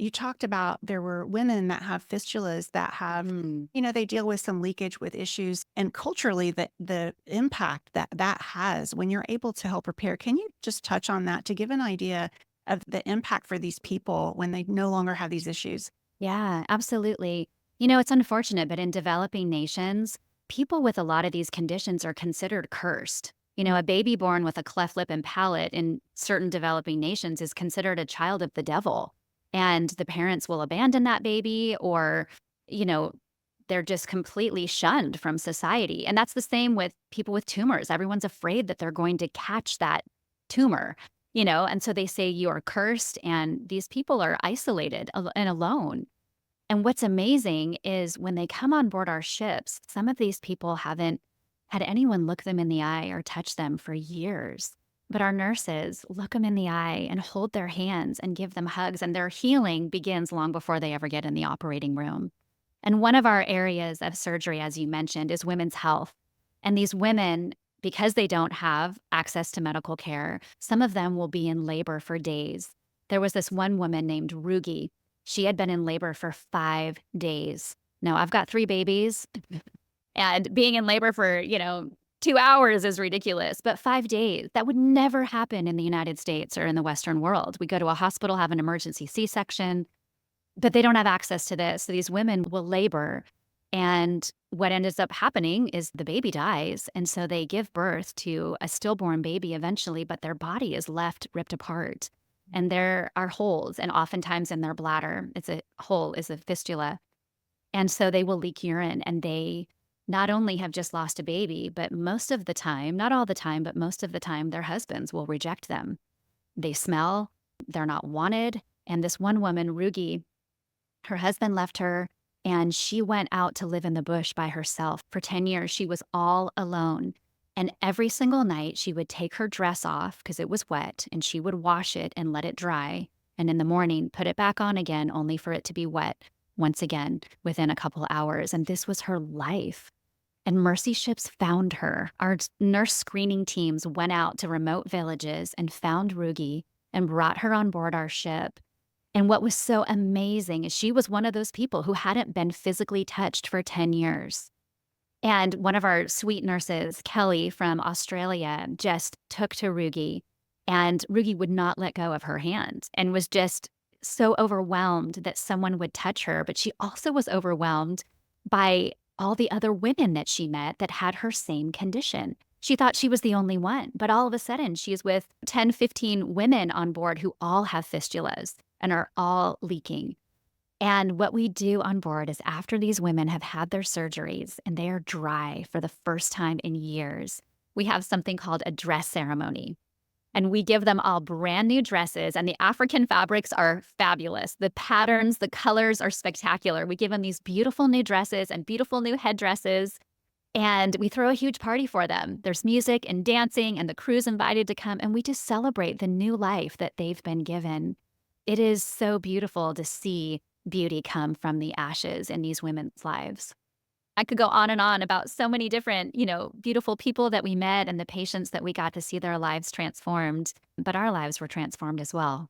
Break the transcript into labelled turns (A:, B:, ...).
A: you talked about there were women that have fistulas that have,
B: Mm.
A: they deal with some leakage with issues and culturally the impact that that has when you're able to help repair. Can you just touch on that to give an idea of the impact for these people when they no longer have these issues?
B: Yeah, absolutely. It's unfortunate, but in developing nations, people with a lot of these conditions are considered cursed. A baby born with a cleft lip and palate in certain developing nations is considered a child of the devil. And the parents will abandon that baby or, you know, they're just completely shunned from society. And that's the same with people with tumors. Everyone's afraid that they're going to catch that tumor, and so they say you are cursed, and these people are isolated and alone. And what's amazing is when they come on board our ships, some of these people haven't had anyone look them in the eye or touch them for years. But our nurses look them in the eye and hold their hands and give them hugs, and their healing begins long before they ever get in the operating room. And one of our areas of surgery, as you mentioned, is women's health. And these women, because they don't have access to medical care, some of them will be in labor for days. There was this one woman named Rugi. She had been in labor for 5 days. Now, I've got three babies, and being in labor for, 2 hours is ridiculous, but 5 days, that would never happen in the United States or in the Western world. We go to a hospital, have an emergency C section, but they don't have access to this. So these women will labor. And what ends up happening is the baby dies. And so they give birth to a stillborn baby eventually, but their body is left ripped apart. And there are holes, and oftentimes in their bladder, it's a hole, is a fistula. And so they will leak urine, and they not only have just lost a baby, but most of the time, not all the time, but most of the time, their husbands will reject them. They smell, they're not wanted. And this one woman, Rugi, her husband left her, and she went out to live in the bush by herself. For 10 years, she was all alone. And every single night, she would take her dress off because it was wet, and she would wash it and let it dry. And in the morning, put it back on again, only for it to be wet once again within a couple hours. And this was her life. And mercy ships found her. Our nurse screening teams went out to remote villages and found Rugi and brought her on board our ship. And what was so amazing is she was one of those people who hadn't been physically touched for 10 years. And one of our sweet nurses, Kelly from Australia, just took to Rugi, and Rugi would not let go of her hand and was just so overwhelmed that someone would touch her. But she also was overwhelmed by all the other women that she met that had her same condition. She thought she was the only one, but all of a sudden she's with 10, 15 women on board who all have fistulas and are all leaking. And what we do on board is after these women have had their surgeries and they are dry for the first time in years, we have something called a dress ceremony. And we give them all brand new dresses, and the African fabrics are fabulous. The patterns, the colors are spectacular. We give them these beautiful new dresses and beautiful new headdresses, and we throw a huge party for them. There's music and dancing, and the crew's invited to come, and we just celebrate the new life that they've been given. It is so beautiful to see beauty come from the ashes in these women's lives. I could go on and on about so many different, beautiful people that we met and the patients that we got to see their lives transformed, but our lives were transformed as well.